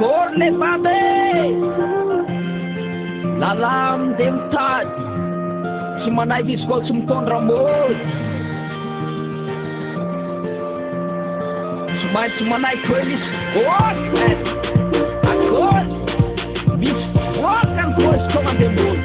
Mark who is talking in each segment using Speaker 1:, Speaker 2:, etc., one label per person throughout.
Speaker 1: akory le babe lala mindeha mitady tsy manaiky izy koa tsy mitondra mody tsy maintsy manaiky hoe misy voaka akory misy voaka ny koa izy koa mandeha mody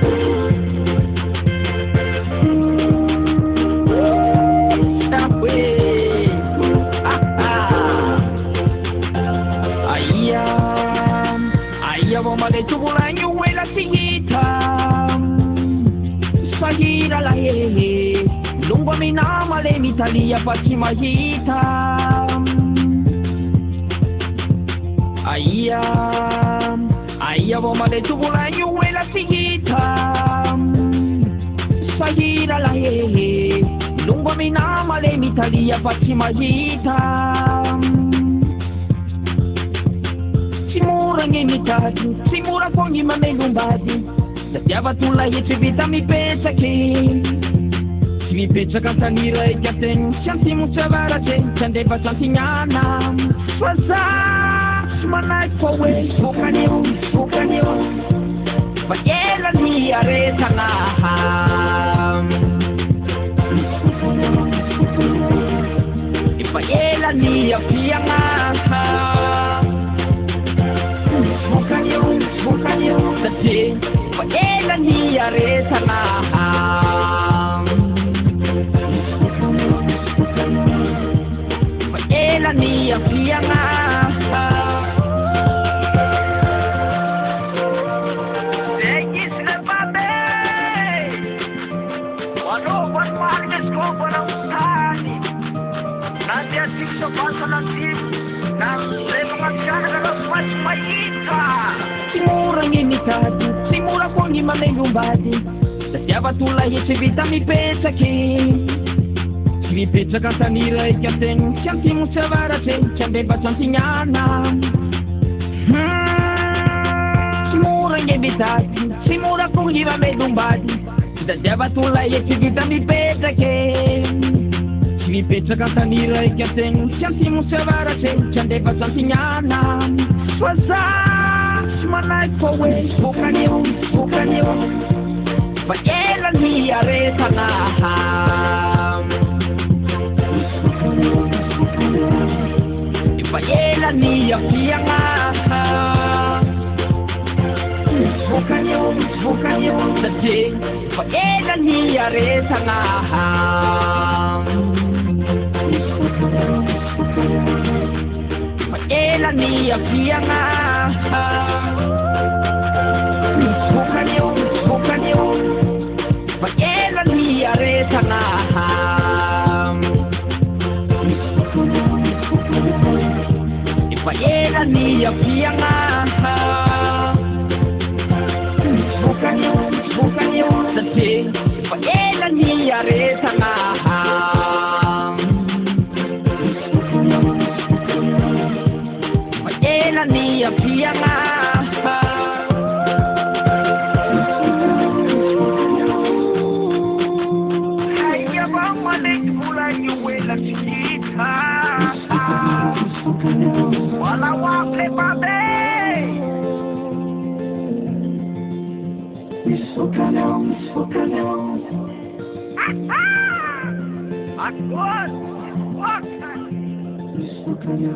Speaker 1: Maletu bulanyu wela sihita Sahira la hehe Lungwa minama le mitalia pati mahita Aya wo maletu bulanyu wela sihita Sahira la hehe Lungwa minama le mitalia pati mahita Simura ngimitatu, simura kongi mamelumbadi Setiapa tulai civita mi pesaki Mi pesaka tanira ikaten Shantimu savarate, chandeba santinyana Swaza, sumanai kowe Bukanyo Bayela ni areta naham Bayela ni apiangaham Bukanyo Tati Paela ni areta naham Paela ni apiangaham Egis le babe Wano buat mahal ko parang utani Nanti asik sa basa ng tip Nang mga sana ng mas maita Simura ngimitatu, simura kongi mamelumbadi Setiapa tulai civita mi pesaki Mi pesaka tanira ikaten Shantimu savarate, chandeba santinyana Simura ngimitatu, simura kongi mamelumbadi Setiapa tulai civita mi pesaki Mi pesaka tanira ikaten Shantimu savarate, chandeba santinyana Swaza Manai kowe, bukanyo Bayela ni areta naham Bayela ni apiangaham Bukanyo Tati Bayela ni areta naham Bayela ni apiangaham Bukanyo Bayela ni areta naham Bayela ni apiangaham Bukanyo Tati Bayela ni areta naham Bayela ni apiangaham Wala wakle babe Misukano Akos Wakay Misukano